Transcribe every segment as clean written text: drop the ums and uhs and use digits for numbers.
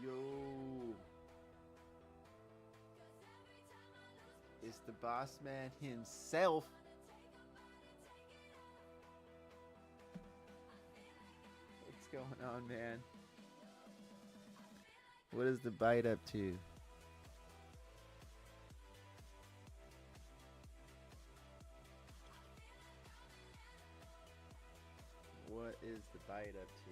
Yo, it's the boss man himself. What's going on, man? What is the bite up to? What is the bite up to?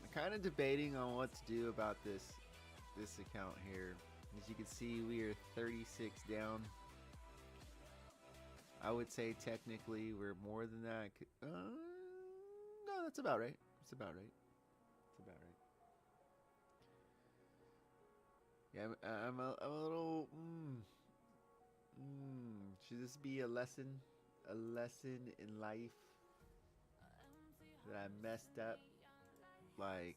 I'm kind of debating on what to do about this account here. As you can see, we are 36 down. I would say technically we're more than that. No, that's about right. It's about right. It's about right. Yeah, I'm a little. Should this be a lesson? A lesson in life that I messed up? Like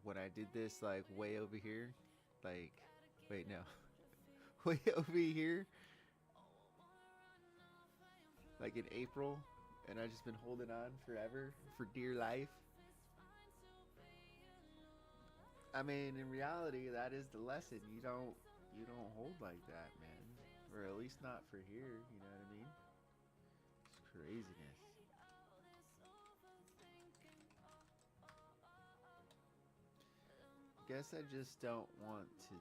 when I did this, like way over here. Like, wait, no, way over here. Like in April, and I've just been holding on forever for dear life. I mean, in reality, that is the lesson. You don't hold like that, man. Or at least not for here. You know what I mean? It's craziness. Guess I just don't want to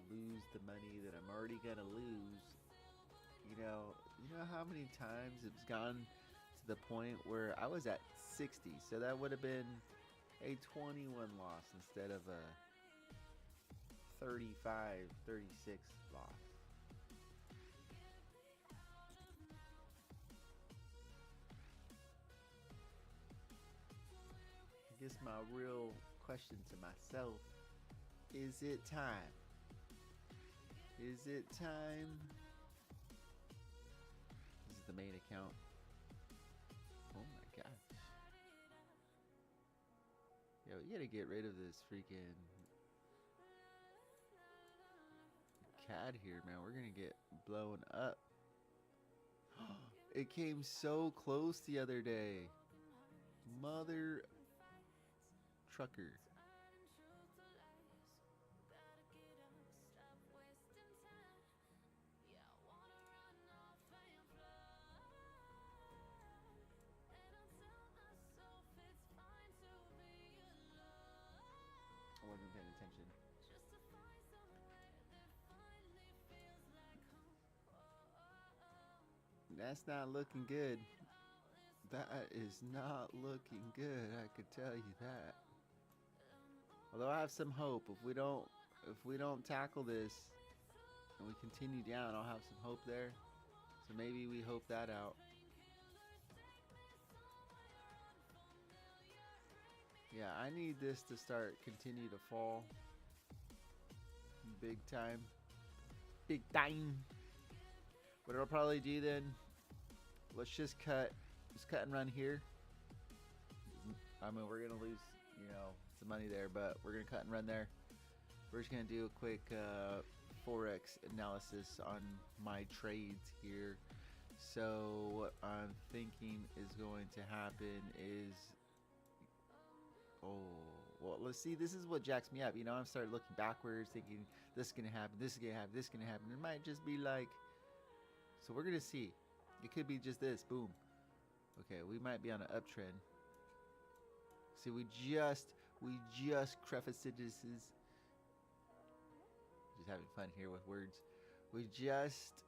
lose the money that I'm already gonna lose. You know how many times it's gone to the point where I was at 60, so that would have been a 21 loss instead of a 35, 36 loss. I guess my real question to myself, is it time? Is it time? This is the main account. Oh my gosh. Yo, you gotta get rid of this freaking CAD here, man. We're gonna get blown up. It came so close the other day. Mother trucker. I wasn't paying attention. That's not looking good. That is not looking good, I could tell you that. Although I have some hope, if we don't tackle this and we continue down, I'll have some hope there. So maybe we hope that out. Yeah, I need this to start continue to fall big time. Big time. What I'll probably do then, let's just cut and run here. I mean, we're gonna lose, some money there, but we're gonna cut and run there. We're just gonna do a quick forex analysis on my trades here. So what I'm thinking is going to happen is, well, let's see. This is what jacks me up. I'm starting looking backwards, thinking this is gonna happen, this is gonna happen, this is gonna happen. It might just be like, so we're gonna see. It could be just this, boom. Okay, we might be on an uptrend. See, we just crefaced this. Just having fun here with words. We just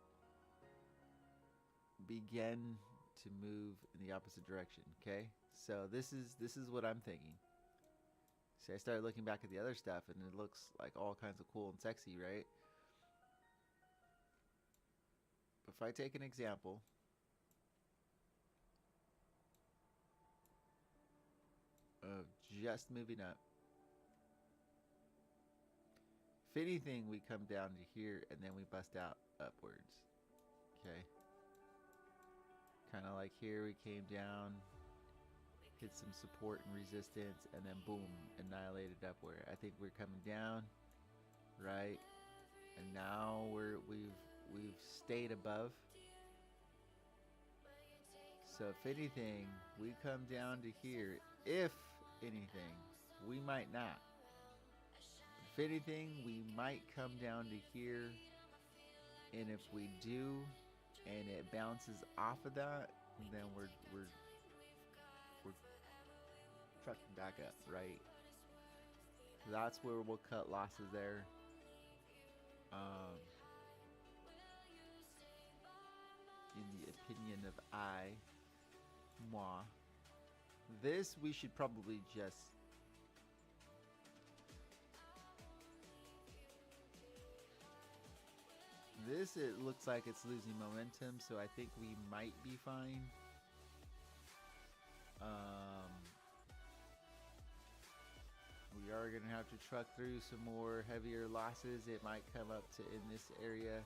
began to move in the opposite direction. Okay, so this is what I'm thinking. See, I started looking back at the other stuff, and it looks like all kinds of cool and sexy, right? But if I take an example, of just moving up. If anything, we come down to here and then we bust out upwards. Okay. Kind of like here, we came down, hit some support and resistance, and then boom, annihilated upward. I think we're coming down, right? And now we've stayed above. So if anything, we come down to here. If anything, we might not. If anything, we might come down to here, and if we do, and it bounces off of that, then we're trucking back up, right? So that's where we'll cut losses there. In the opinion of moi. This we should probably just it looks like it's losing momentum, so I think we might be fine. We are going to have to truck through some more heavier losses. It might come up to in this area.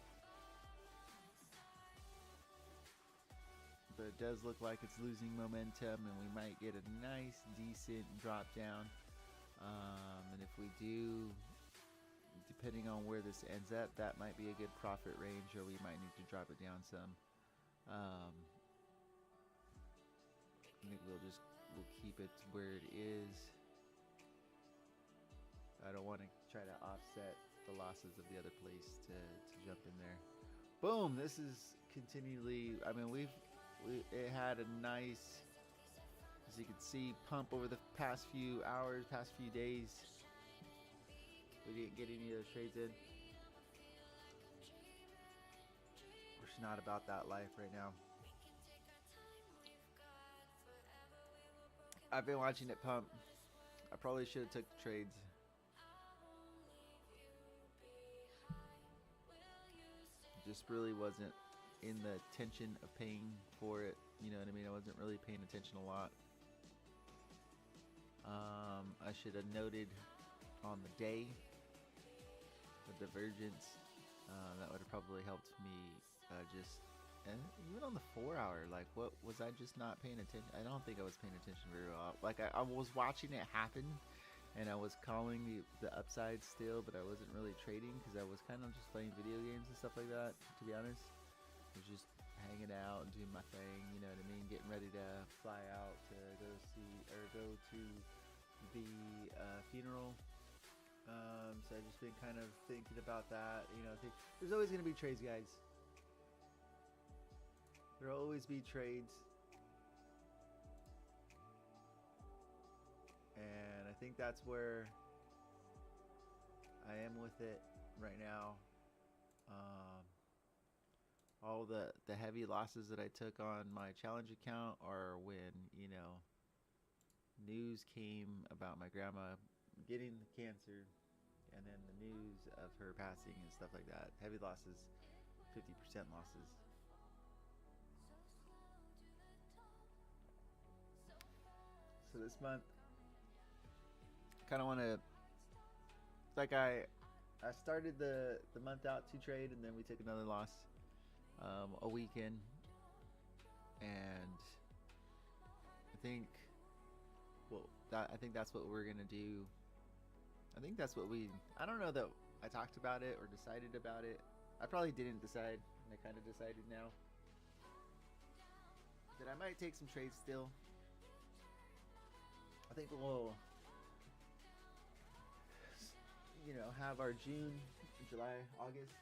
But it does look like it's losing momentum, and we might get a nice, decent drop down. And if we do, depending on where this ends up, that might be a good profit range, or we might need to drop it down some. I think we'll keep it where it is. I don't want to try to offset the losses of the other place to jump in there. Boom! This is continually. I mean, it had a nice, as you can see, pump over the past few hours, past few days. We didn't get any of those trades in. We're just not about that life right now. I've been watching it pump. I probably should have took the trades. Just really wasn't in the tension of paying for it. You know what I mean? I wasn't really paying attention a lot. I should have noted on the day the divergence. That would have probably helped me and even on the 4 hour, like, what was I just not paying attention? I don't think I was paying attention very well. Like, I was watching it happen, and I was calling the upside still, but I wasn't really trading because I was kind of just playing video games and stuff like that, to be honest. I was just hanging out and doing my thing, you know what I mean? Getting ready to fly out to go to the funeral. So I've just been kind of thinking about that, there's always going to be trades, guys. There'll always be trades. And I think that's where I am with it right now. All the heavy losses that I took on my challenge account are when, news came about my grandma getting the cancer, and then the news of her passing and stuff like that. Heavy losses, 50% losses. So this month, kind of want to, like I started the month out to trade, and then we took another loss a weekend, and I think, well, I think that's what we're gonna do. I think that's what I don't know that I talked about it or decided about it. I probably didn't decide. I kind of decided now that I might take some trades still. I think we'll, have our June, July, August,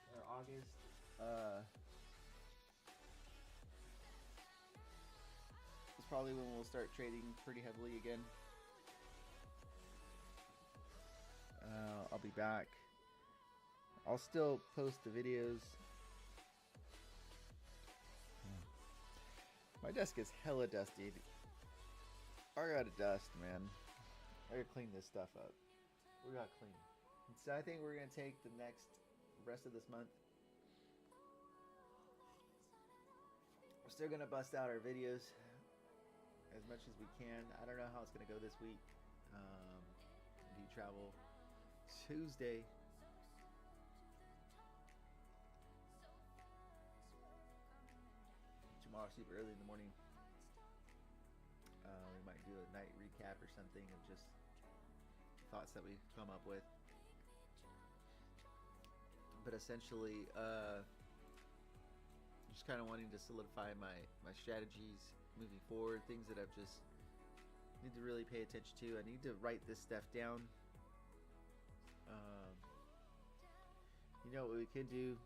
is probably when we'll start trading pretty heavily again. I'll be back. I'll still post the videos. My desk is hella dusty. I gotta dust, man. I gotta clean this stuff up. We gotta clean. So I think we're gonna take the rest of this month. We're still gonna bust out our videos as much as we can. I don't know how it's gonna go this week. Do travel Tuesday. Tomorrow, super early in the morning. We might do a night recap or something of just thoughts that we come up with. But essentially, just kind of wanting to solidify my strategies moving forward, things that I've just need to really pay attention to. I need to write this stuff down. What we could do is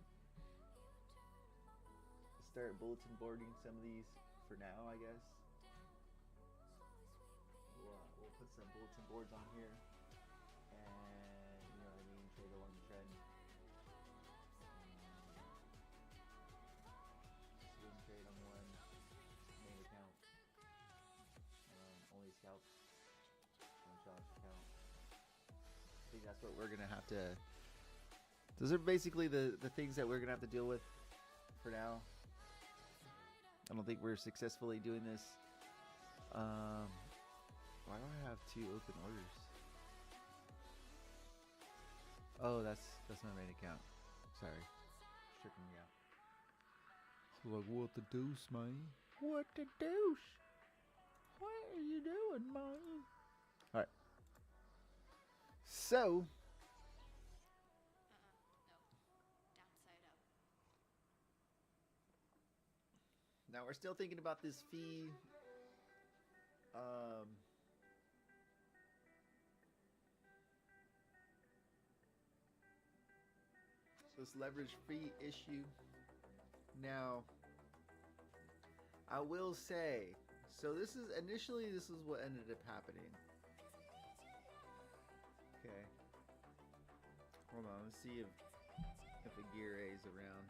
start bulletin boarding some of these for now, I guess. We'll put some bulletin boards on here, and you know what I mean, trade along the trend. Swing trade on one main account. Only scalps. One challenge account. I think that's what we're gonna have to. Those are basically the things that we're gonna have to deal with for now. I don't think we're successfully doing this. Why do I have 2 open orders? Oh, that's my main account. Sorry, tricking me out. So like, what the deuce, man? What the deuce? What are you doing, man? All right. So. Now we're still thinking about this fee. This leverage fee issue. Now, I will say, so this is what ended up happening. Okay. Hold on, let's see if a gear A is around.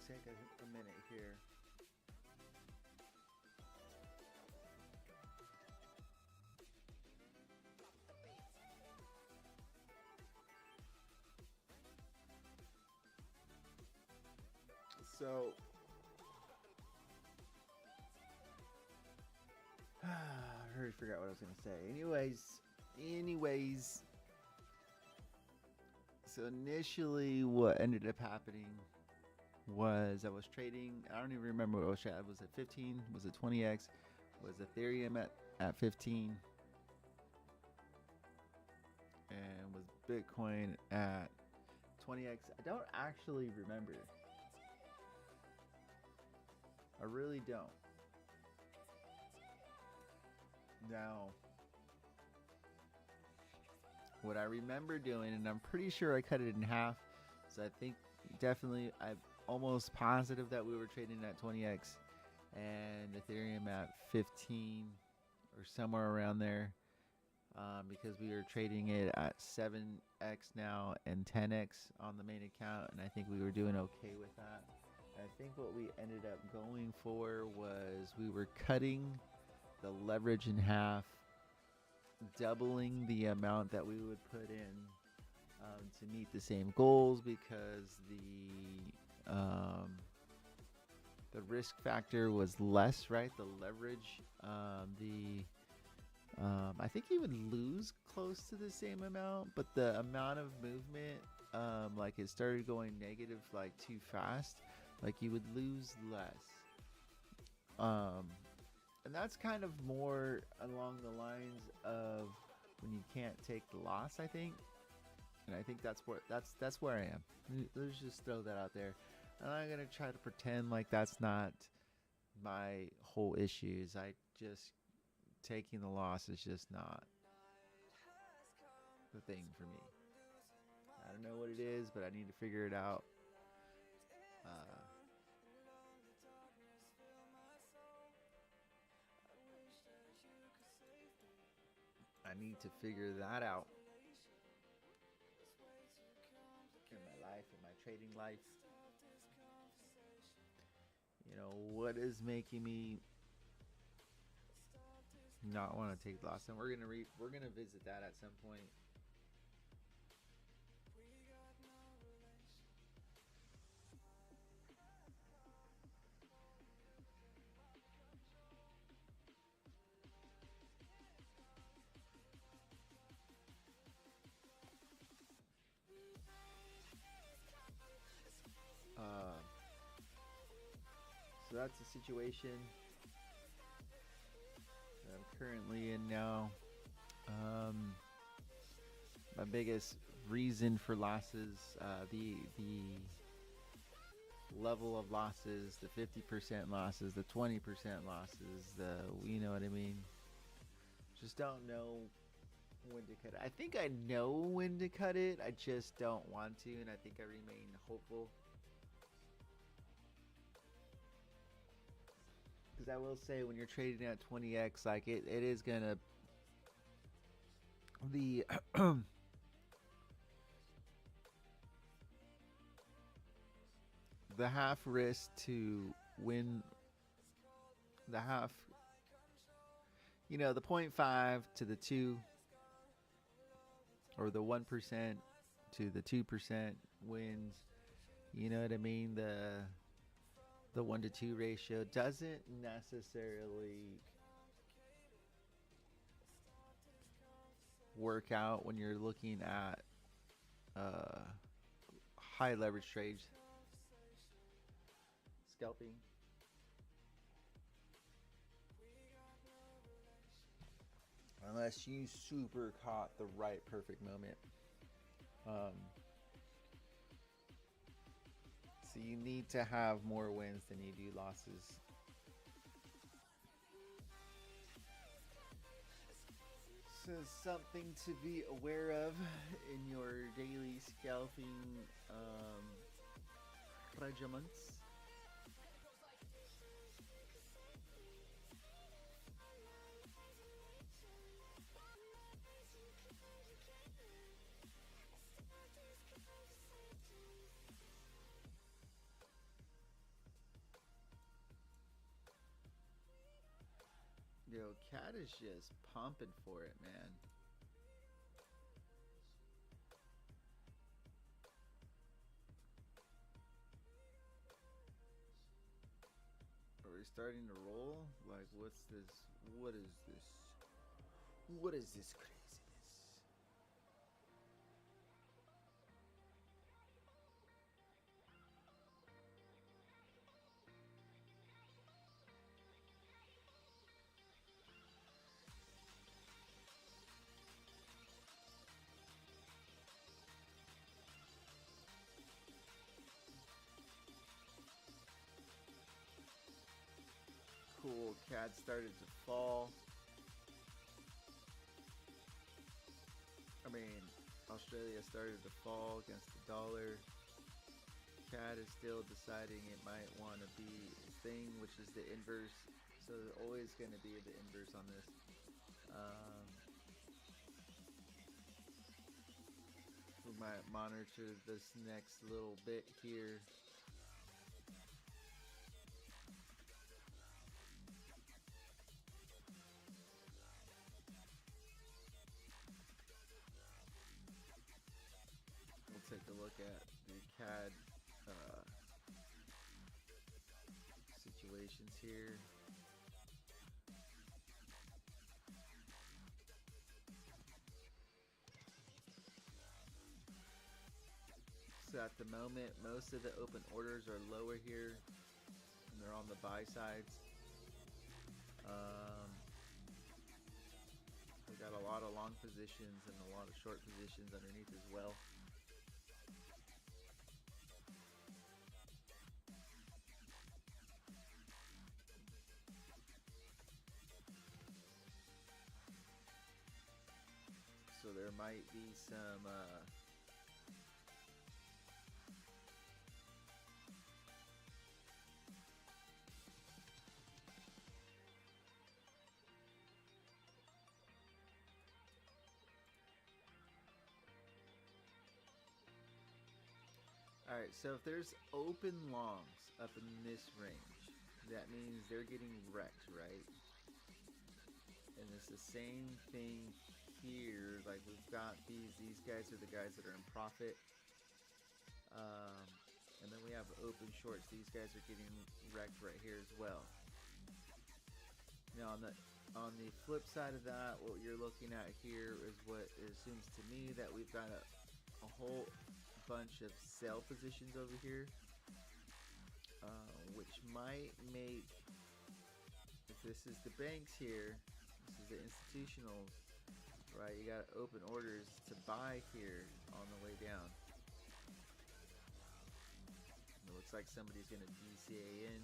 Take a minute here. So I already forgot what I was gonna say. Anyways. So initially, what ended up happening was I was trading. I don't even remember what I was trading. Was it 15? Was it 20x? Was Ethereum at 15? And was Bitcoin at 20x? I don't actually remember. I really don't. Now, what I remember doing, and I'm pretty sure I cut it in half, so I think definitely, I'm almost positive that we were trading at 20x and Ethereum at 15 or somewhere around there, because we were trading it at 7x now and 10x on the main account, and I think we were doing okay with that. I think what we ended up going for was we were cutting the leverage in half, doubling the amount that we would put in, to meet the same goals, because the risk factor was less, right? The leverage, I think you would lose close to the same amount, but the amount of movement, like it started going negative like too fast, like you would lose less. Um, and that's kind of more along the lines of when you can't take the loss, I think. And I think that's where I am. Let's just throw that out there. I'm not gonna try to pretend like that's not my whole issues. I just taking the loss is just not the thing for me. I don't know what it is, but I need to figure it out. Uh, I need to figure that out in my life, in my trading life. You know, what is making me not want to take the loss? And we're gonna visit that at some point. Uh, so that's the situation that I'm currently in now. My biggest reason for losses, the level of losses, the 50% losses, the 20% losses, you know what I mean. Just don't know when to cut it. I think I know when to cut it. I just don't want to, and I think I remain hopeful. Because I will say, when you're trading at 20x, like it is gonna the the half risk to win, the half, the 0.5 to the 2, or the 1% to the 2% wins. You know what I mean? The 1 to 2 ratio doesn't necessarily work out when you're looking at high leverage trades, scalping. Unless you super caught the right perfect moment. So you need to have more wins than you do losses. So something to be aware of in your daily scalping regiments. Yo, Cat is just pumping for it, man. Are we starting to roll? Like, what's this? What is this? What is this craziness? Cool, Cat started to fall. I mean, Australia started to fall against the dollar. CAD is still deciding it might want to be its thing, which is the inverse. So there's always going to be the inverse on this. We might monitor this next little bit here. We'll take a look at the CAD situations here. So at the moment, most of the open orders are lower here, and they're on the buy sides. We got a lot of long positions and a lot of short positions underneath as well. So there might be some Alright, so if there's open longs up in this range, that means they're getting wrecked, right? And it's the same thing here. Like we've got these guys are the guys that are in profit. And then we have open shorts. These guys are getting wrecked right here as well. Now on the flip side of that, what you're looking at here is what it assumes to me that we've got a whole bunch of sell positions over here, which might make, if this is the banks here, this is the institutionals, right? You got open orders to buy here on the way down. It looks like somebody's going to DCA in.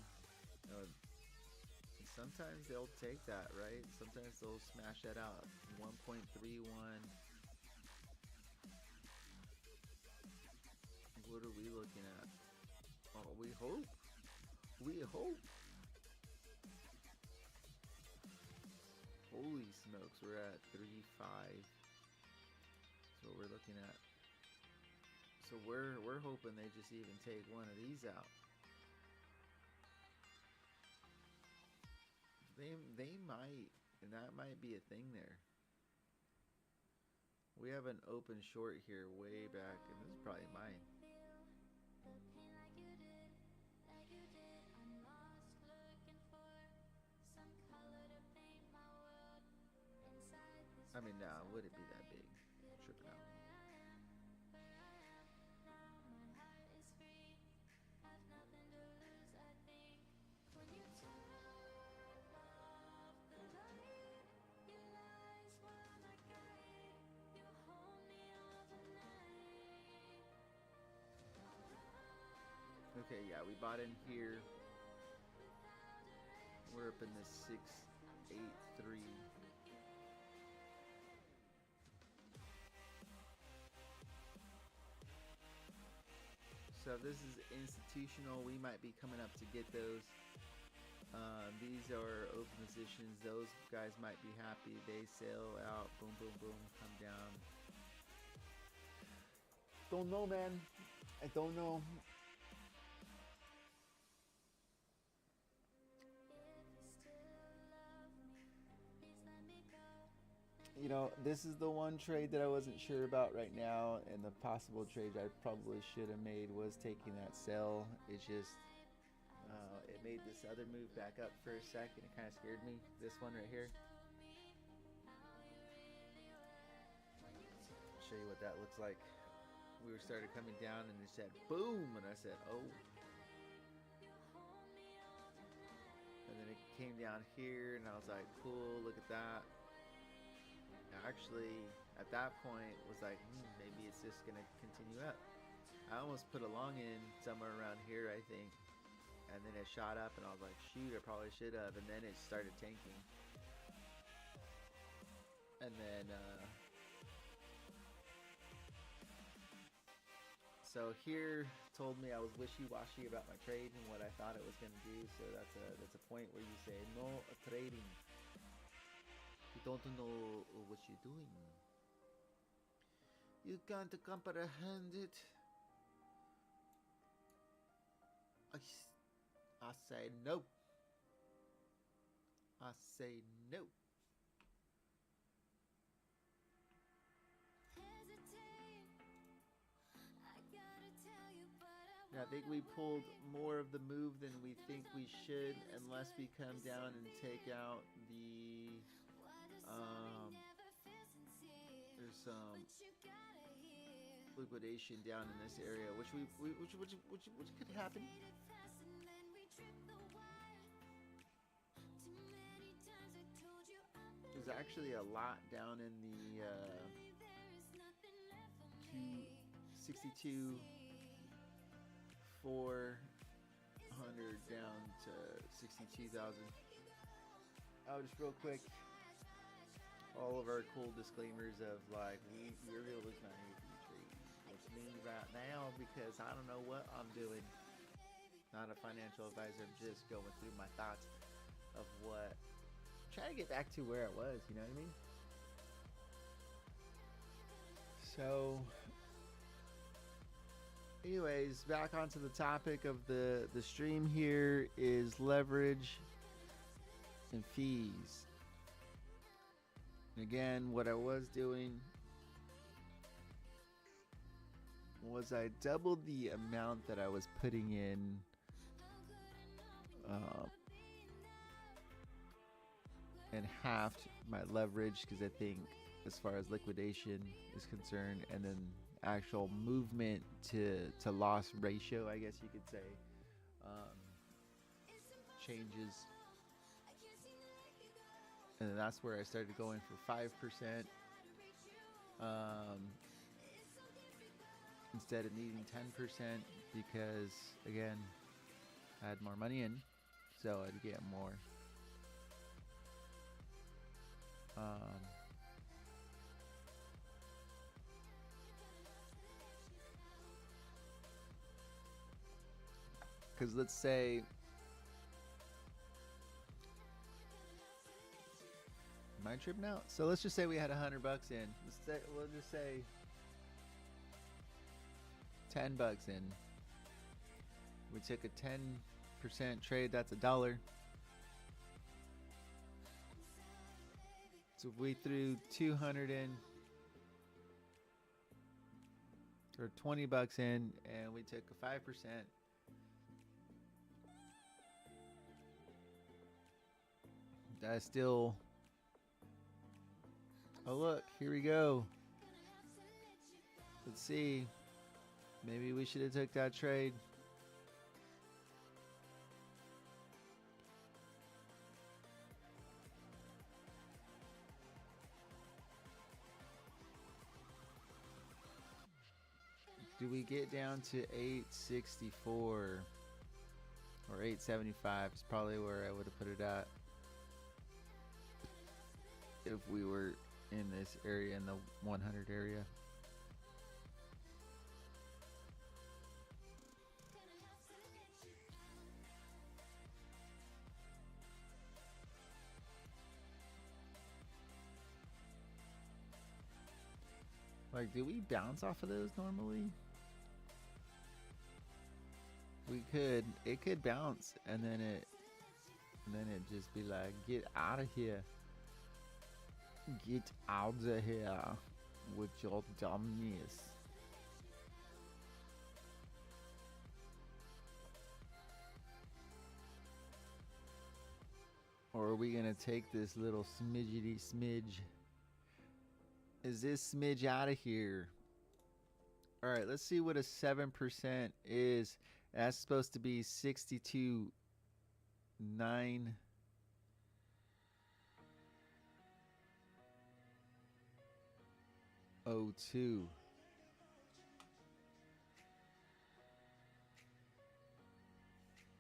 Sometimes they'll take that, right? Sometimes they'll smash that out. 1.31. What are we looking at? Oh, we hope. We hope. Holy smokes, we're at 3.5. That's what we're looking at. So we're hoping they just even take one of these out. They might, and that might be a thing there. We have an open short here way back, and this is probably mine. I mean, nah, would it be that big? Tripping out. Okay, yeah, we bought in here. We're up in the 683. So if this is institutional, we might be coming up to get those. These are open positions. Those guys might be happy. They sell out. Boom, boom, boom. Come down. Don't know, man. I don't know. You know, this is the one trade that I wasn't sure about right now, and the possible trade I probably should have made was taking that sell. It's just, it made this other move back up for a second. It kind of scared me. This one right here. I'll show you what that looks like. We started coming down, and it said boom, and I said, oh. And then it came down here, and I was like, cool, look at that. Actually, at that point, was like, maybe it's just gonna continue up. I almost put a long in somewhere around here, I think, and then it shot up, and I was like, shoot, I probably should have. And then it started tanking, and then so So here told me I was wishy-washy about my trade and what I thought it was going to do. So that's a point where you say no trading. You don't know what you're doing. You can't comprehend it. I say no. I say no. I think we pulled more of the move than we think we should, unless we come down and take out the. There's some liquidation down in this area, which could happen. There's actually a lot down in the 262. 400 down to 62,000. Oh, just real quick, all of our cool disclaimers of like we're real lose money if you trade with me right now because I don't know what I'm doing. Not a financial advisor. I'm just going through my thoughts of what. Trying to get back to where it was. You know what I mean? So. Anyways, back onto the topic of the stream here is leverage and fees. And again, what I was doing was I doubled the amount that I was putting in and halved my leverage because I think as far as liquidation is concerned, and then actual movement to loss ratio, I guess you could say, changes, and then that's where I started going for 5% instead of needing 10% because again I had more money in, so I'd get more. Because let's say my trip now. So let's just say we had $100 in. We'll just say $10 in. We took a 10% trade. That's $1. So if we threw 200 in or $20 in, and we took a 5%. That's still. Oh look, here we go. Let's see. Maybe we should have took that trade. Do we get down to 864 or 875 is probably where I would have put it at if we were in this area, in the 100 area. Like, do we bounce off of those normally? We could. It could bounce, and then it just be like, get out of here. Get out of here with your dumbness. Or are we gonna take this little smidgety smidge? Is this smidge out of here? All right, let's see what a 7% is. That's supposed to be 62,902.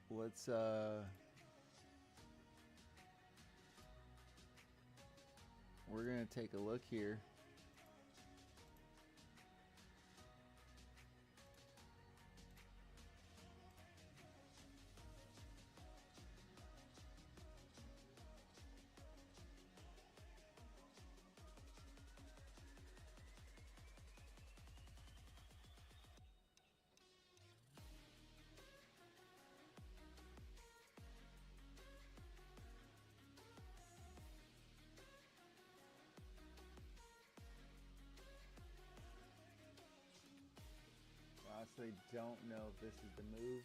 Let's we're gonna take a look here. honestly don't know if this is the move.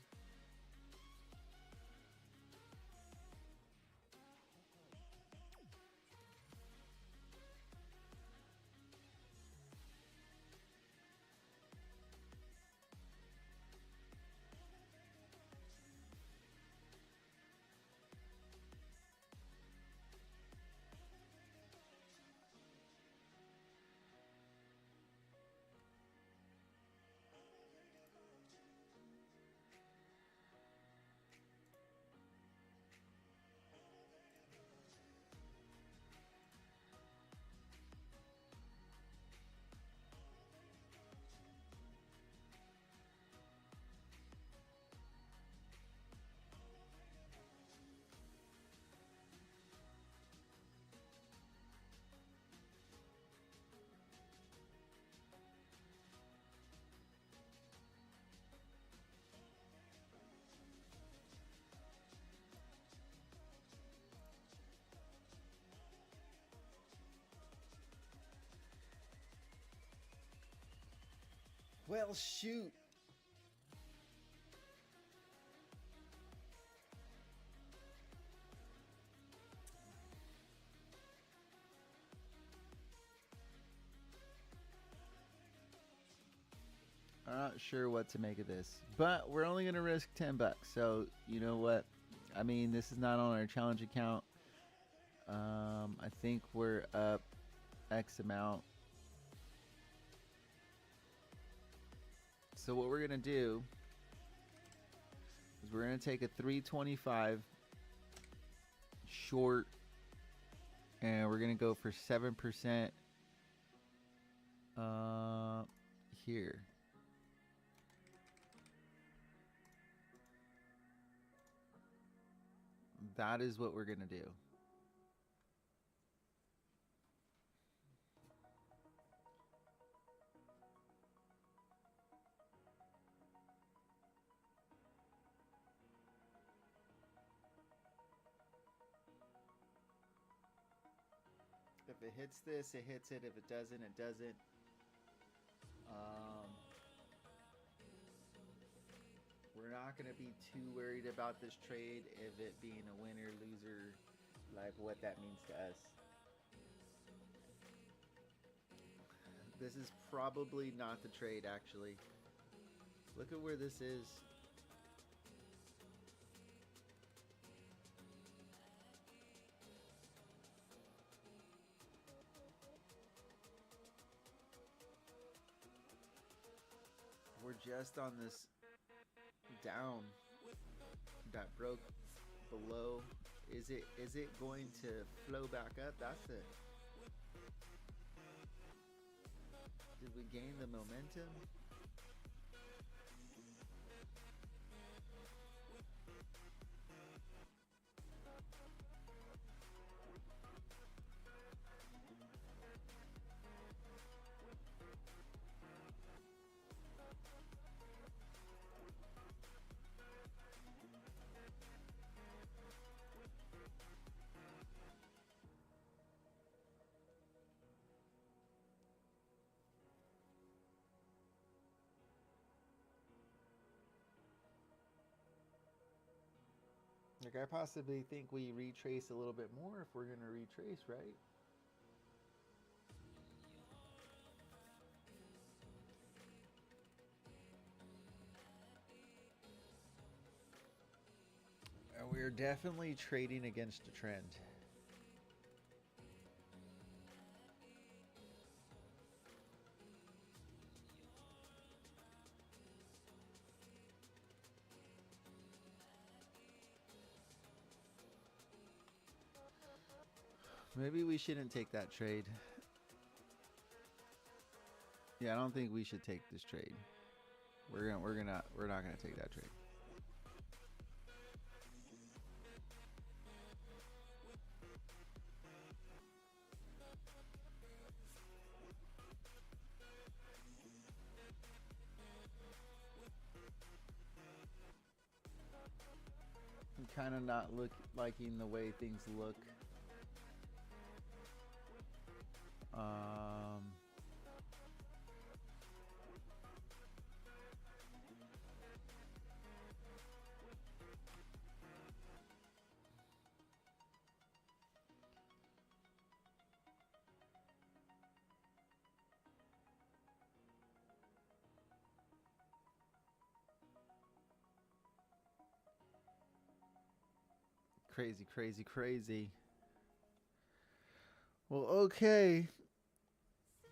Well, shoot. I'm not sure what to make of this, but we're only going to risk 10 bucks. So, you know what? I mean, this is not on our challenge account. I think we're up X amount. So what we're going to do is we're going to take a 325 short and we're going to go for 7% here. That is what we're going to do. If it hits this, it hits it. If it doesn't, it doesn't. We're not going to be too worried about this trade, if it being a winner, loser, like what that means to us. This is probably not the trade, actually. Look at where this is. We're just on this down that broke below. Is it going to flow back up? That's it. Did we gain the momentum? Like, I possibly think we retrace a little bit more if we're going to retrace, right? And we're definitely trading against a trend. Maybe we shouldn't take that trade. Yeah, I don't think we should take this trade. We're not gonna take that trade. I'm kind of not liking the way things look. Crazy, crazy, crazy. Well, okay.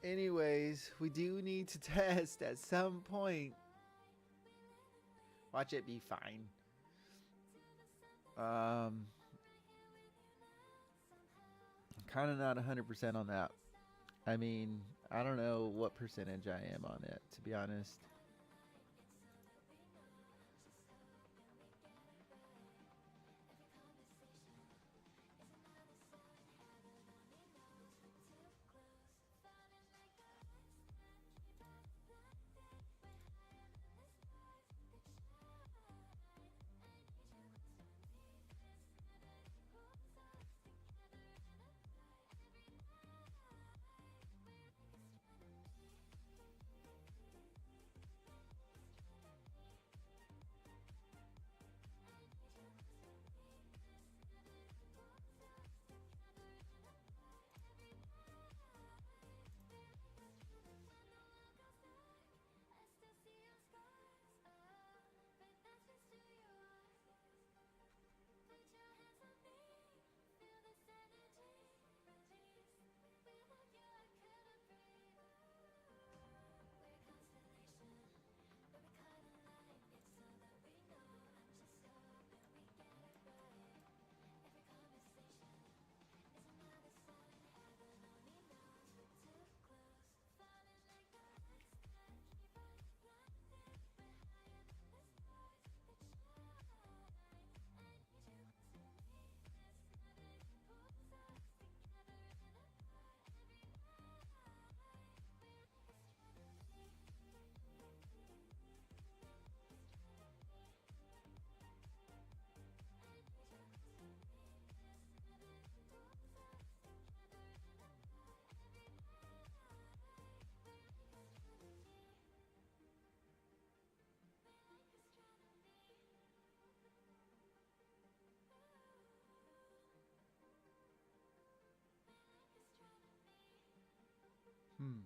Anyways, we do need to test at some point. Watch it be fine. Kind of not 100% on that. I mean, I don't know what percentage I am on it, to be honest. Hmm.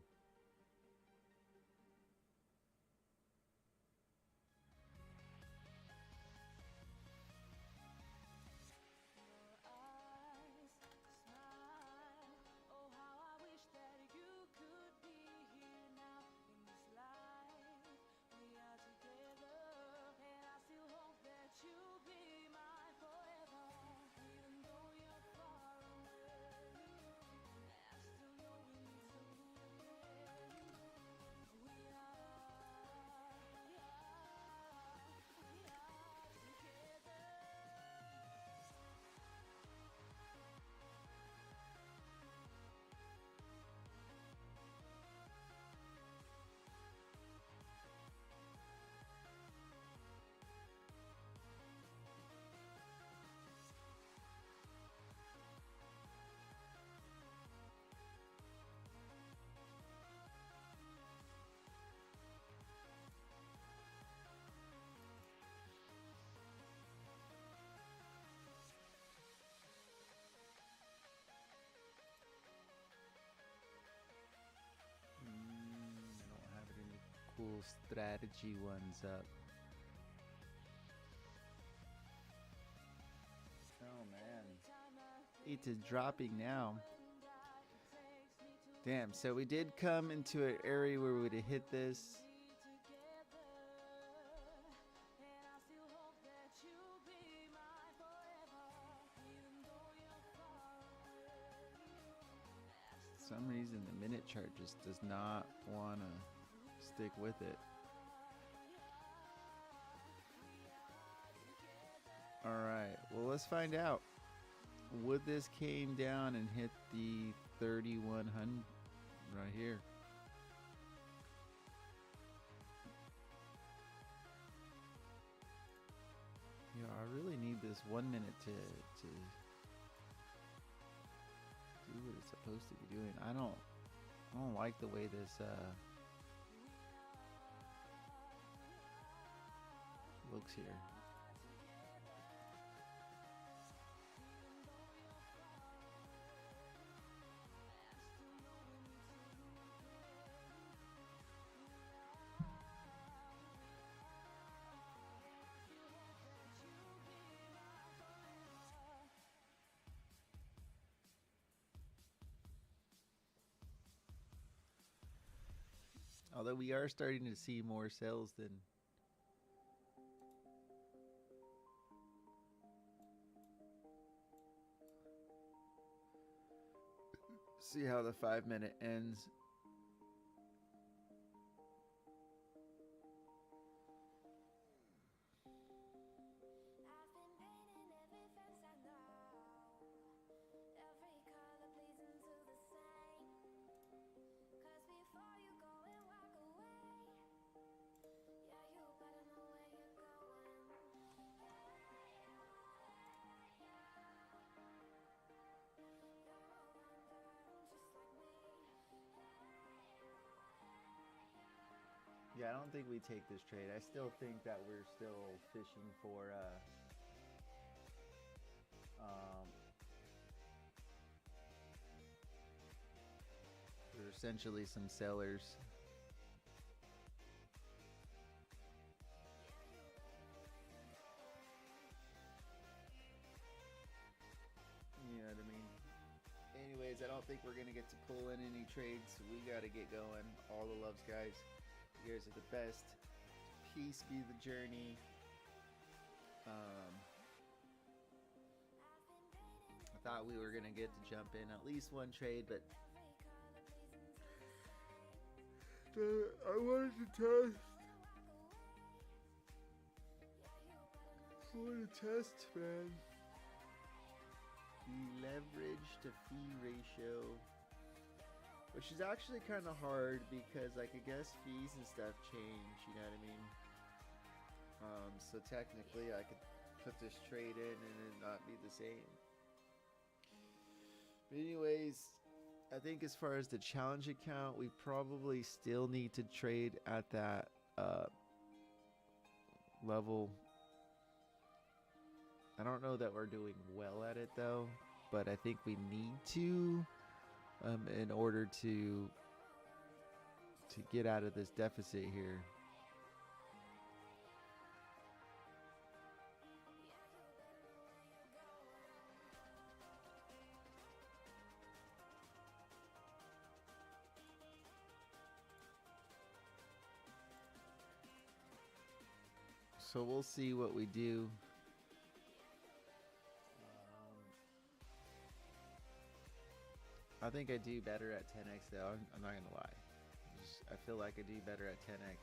I don't have any cool strategy ones up. Oh man. It is dropping now. Damn, so we did come into an area where we would have hit this. For some reason the minute chart just does not want to stick with it. Alright, well let's find out. Would this came down and hit the 3100 right here? Yeah, I really need this 1 minute to do what it's supposed to be doing. I don't like the way this looks here. Although we are starting to see more sales than. See how the 5-minute ends. Yeah, I don't think we take this trade. I still think that we're still fishing for essentially some sellers. You know what I mean? Anyways, I don't think we're going to get to pull in any trades. So we got to get going. All the loves, guys. You guys are the best. Peace be the journey. I thought we were going to get to jump in at least one trade, but I wanted to test. I want to test, man. The leverage to fee ratio, which is actually kind of hard because, like, I guess fees and stuff change. You know what I mean? So technically, I could put this trade in and it not be the same. But anyways, I think as far as the challenge account, we probably still need to trade at that level. I don't know that we're doing well at it though, but I think we need to in order to get out of this deficit here. So we'll see what we do. I think I do better at 10x though. I'm not gonna lie. I feel like I do better at 10x.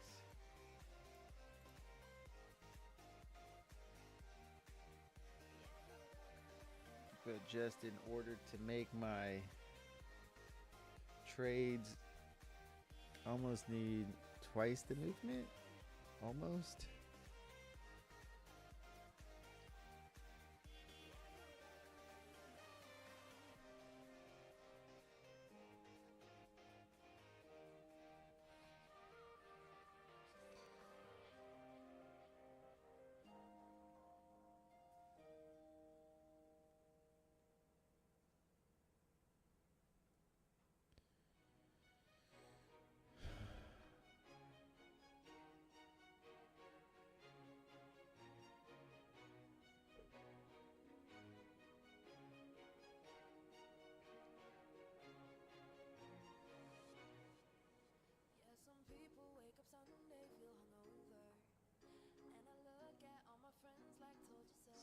But just in order to make my trades, almost need twice the movement. Almost.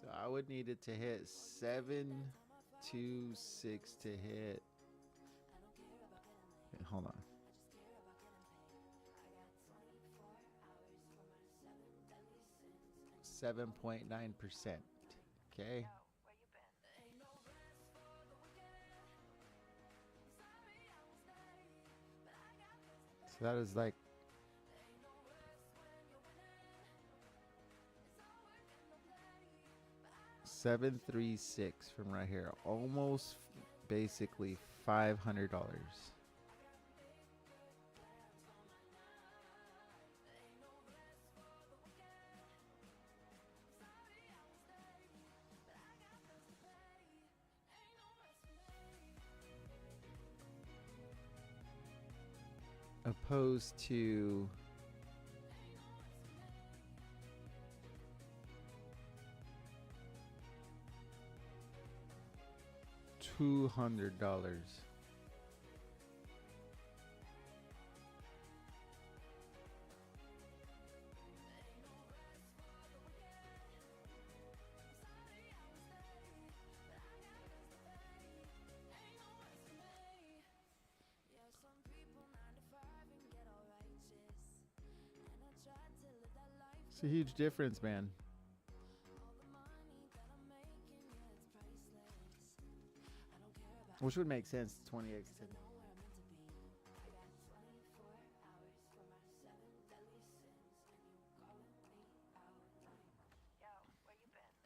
So I would need it to hit 726 to hit. Wait, hold on. .9%. Okay. So that is like 736 from right here. Almost basically $500. Opposed to $200. It's a huge difference, man. Which would make sense, 20x10.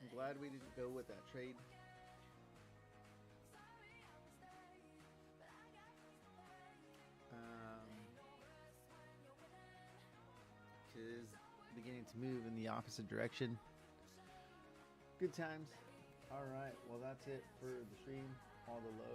I'm glad we didn't go with that trade. It is beginning to move in the opposite direction. Good times. All right, well, that's it for the stream. All the love.